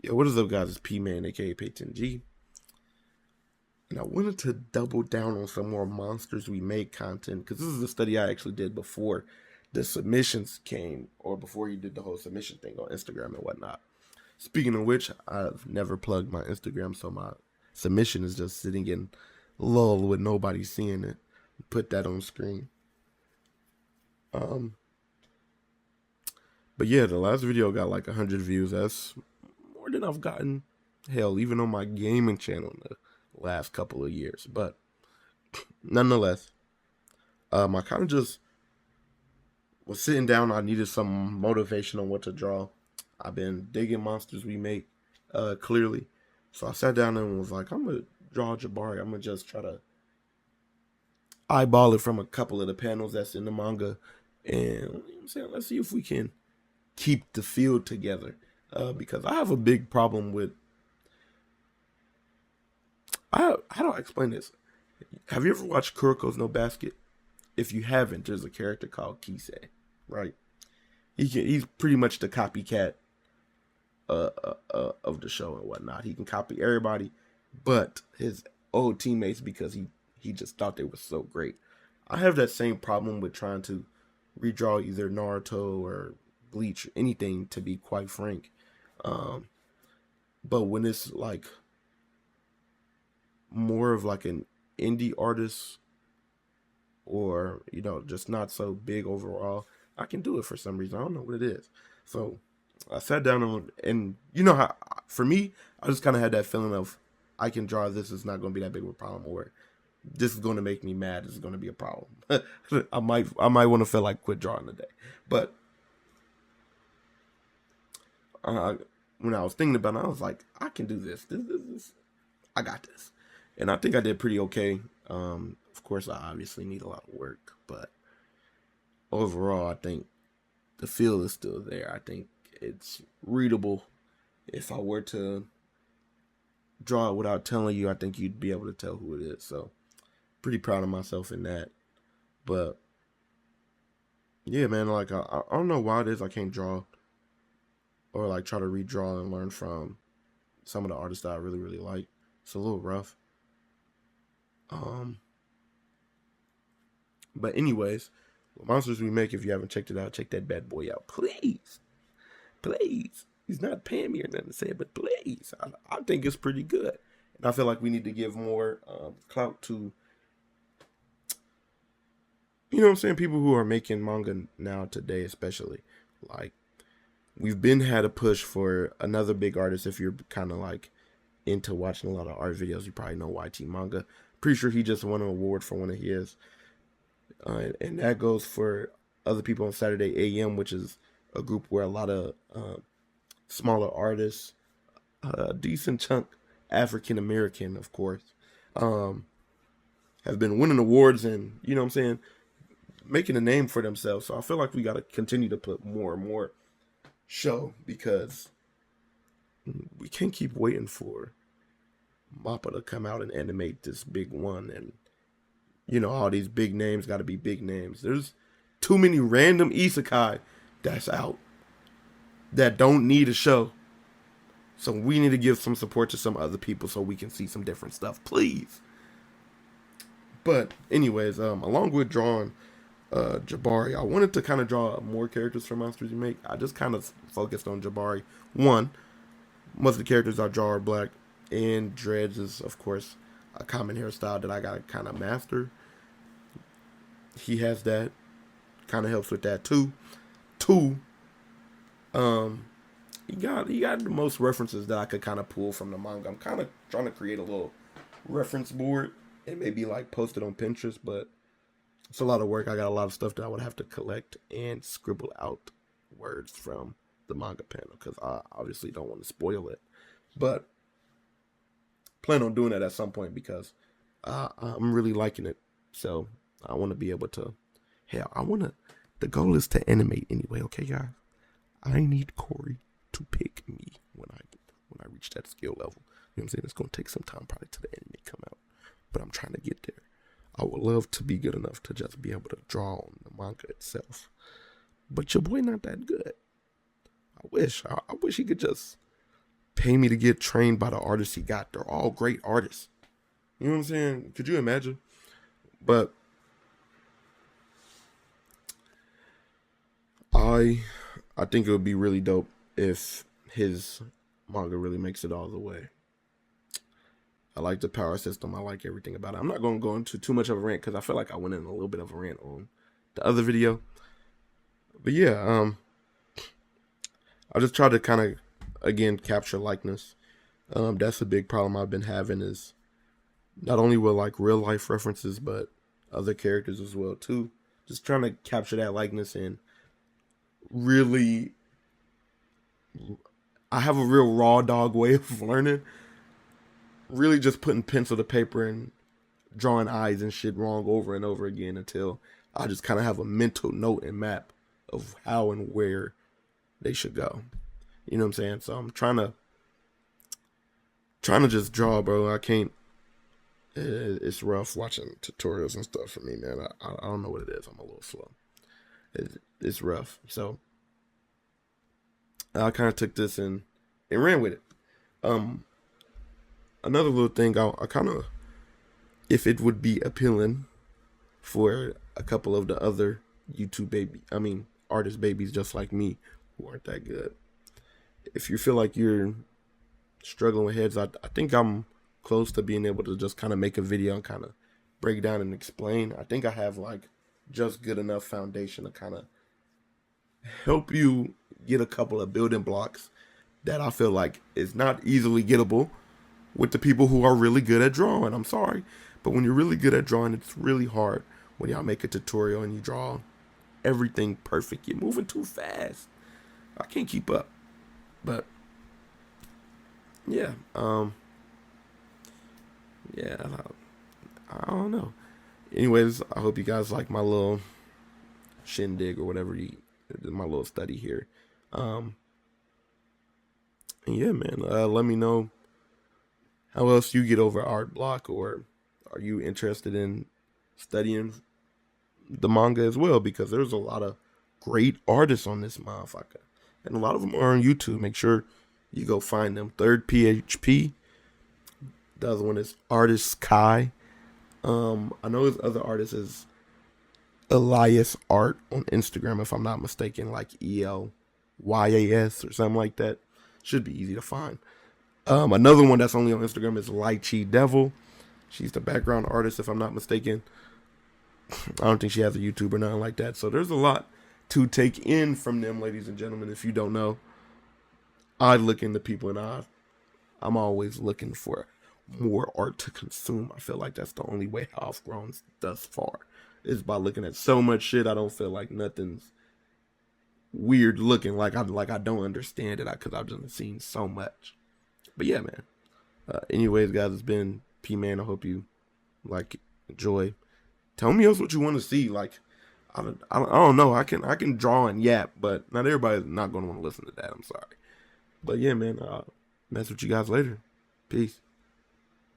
Yo, what is up, guys? It's P-Man, aka Peyton G. And I wanted to double down on some more Monsters We Make content, because this is a study I actually did before the submissions came, or before you did the whole submission thing on Instagram and whatnot. Speaking of which, I've never plugged my Instagram, so my submission is just sitting in lull with nobody seeing it. Put that on screen. But yeah, the last video got like 100 views. That's more than I've gotten, hell, even on my gaming channel in the last couple of years. But nonetheless, I kind of just was sitting down. I needed some motivation on what to draw. I've been digging Monsters We Make, clearly. So I sat down and was like, I'm going to draw Jabari. I'm going to just try to eyeball it from a couple of the panels that's in the manga. And you know what I'm saying, let's see if we can keep the field together. Because I have a big problem with, how do I explain this? Have you ever watched Kuroko's No Basket? If you haven't, there's a character called Kisei, right? He's pretty much the copycat of the show and whatnot. He can copy everybody, but his old teammates, because he just thought they were so great. I have that same problem with trying to redraw either Naruto or Bleach, anything, to be quite frank. But when it's like more of like an indie artist, or just not so big overall, I can do it for some reason. I don't know what it is. So I sat down and how, for me, I just kind of had that feeling of, I can draw this. It's not going to be that big of a problem, or this is going to make me mad. This is going to be a problem. I might want to feel like quit drawing today. But when I was thinking about it, I was like, I can do this. This I got this. And I think I did pretty okay. Of course, I obviously need a lot of work, but overall, I think the feel is still there. I think it's readable. If I were to draw it without telling you, I think you'd be able to tell who it is. So, pretty proud of myself in that. But yeah, man, like I don't know why it is I can't draw, or like try to redraw and learn from some of the artists that I really, really like. It's a little rough. But anyways, Monsters We Make, if you haven't checked it out, check that bad boy out. Please. Please. He's not paying me or nothing to say it, but please. I think it's pretty good. And I feel like we need to give more clout to, you know what I'm saying, people who are making manga now today, especially. Like, we've had a push for another big artist. If you're kind of like into watching a lot of art videos, you probably know YT Manga. Pretty sure he just won an award for one of his. And that goes for other people on Saturday AM, which is a group where a lot of smaller artists, a decent chunk African American, of course, have been winning awards and, you know what I'm saying, making a name for themselves. So I feel like we got to continue to put more and more show, because we can't keep waiting for Mappa to come out and animate this big one, and all these big names got to be big names. There's too many random isekai that's out that don't need a show. So we need to give some support to some other people so we can see some different stuff, please. But anyways, along with drawing Jabari, I wanted to kind of draw more characters for Monsters You Make. I just kind of focused on Jabari. One, most of the characters I draw are black, and dreads is, of course, a common hairstyle that I got to kind of master. He has that. Kind of helps with that too. Two, he got the most references that I could kind of pull from the manga. I'm kind of trying to create a little reference board and maybe like post it on Pinterest, but it's a lot of work. I got a lot of stuff that I would have to collect and scribble out words from the manga panel, because I obviously don't want to spoil it. But plan on doing that at some point, because I'm really liking it. So I want to be able to, the goal is to animate anyway, okay, guys? I need Corey to pick me when I reach that skill level. You know what I'm saying? It's going to take some time probably till the anime come out, but I'm trying to get there. I would love to be good enough to just be able to draw on the manga itself. But your boy not that good. I wish he could just pay me to get trained by the artists he got. They're all great artists. You know what I'm saying? Could you imagine? But I think it would be really dope if his manga really makes it all the way. I like the power system. I like everything about it. I'm not going to go into too much of a rant because I feel like I went in a little bit of a rant on the other video. But yeah, I just try to kind of, again, capture likeness. That's a big problem I've been having, is not only with like real life references, but other characters as well too. Just trying to capture that likeness, and really, I have a real raw dog way of learning. Really just putting pencil to paper and drawing eyes and shit wrong over and over again until I just kind of have a mental note and map of how and where they should go. You know what I'm saying? So I'm trying to just draw, bro. I can't. It's rough watching tutorials and stuff for me, man. I don't know what it is. I'm a little slow. It's rough. So I kind of took this and ran with it. Another little thing, I kind of, if it would be appealing for a couple of the other artist babies just like me who aren't that good. If you feel like you're struggling with heads, I think I'm close to being able to just kind of make a video and kind of break down and explain. I think I have like just good enough foundation to kind of help you get a couple of building blocks that I feel like is not easily gettable with the people who are really good at drawing. I'm sorry, but when you're really good at drawing, it's really hard when y'all make a tutorial and you draw everything perfect. You're moving too fast. I can't keep up. But yeah, yeah, I don't know. Anyways, I hope you guys like my little shindig or whatever, my little study here. And yeah, man, let me know how else you get over art block, or are you interested in studying the manga as well? Because there's a lot of great artists on this motherfucker, and a lot of them are on YouTube. Make sure you go find them. Third PHP. The other one is Artist Kai. I know his other artist is Elias Art on Instagram, if I'm not mistaken, like ELYAS or something like that. Should be easy to find. Another one that's only on Instagram is Lychee Devil. She's the background artist, if I'm not mistaken. I don't think she has a YouTube or nothing like that. So there's a lot to take in from them, ladies and gentlemen. If you don't know, I look into people, and I'm always looking for more art to consume. I feel like that's the only way how I've grown thus far, is by looking at so much shit. I don't feel like nothing's weird looking, like I don't understand it, because I've just seen so much. But yeah, man. Anyways, guys, it's been P-Man. I hope you enjoy. Tell me else what you want to see. Like, I don't know. I can draw and yap, but not everybody's not going to want to listen to that. I'm sorry. But yeah, man. Mess with you guys later. Peace.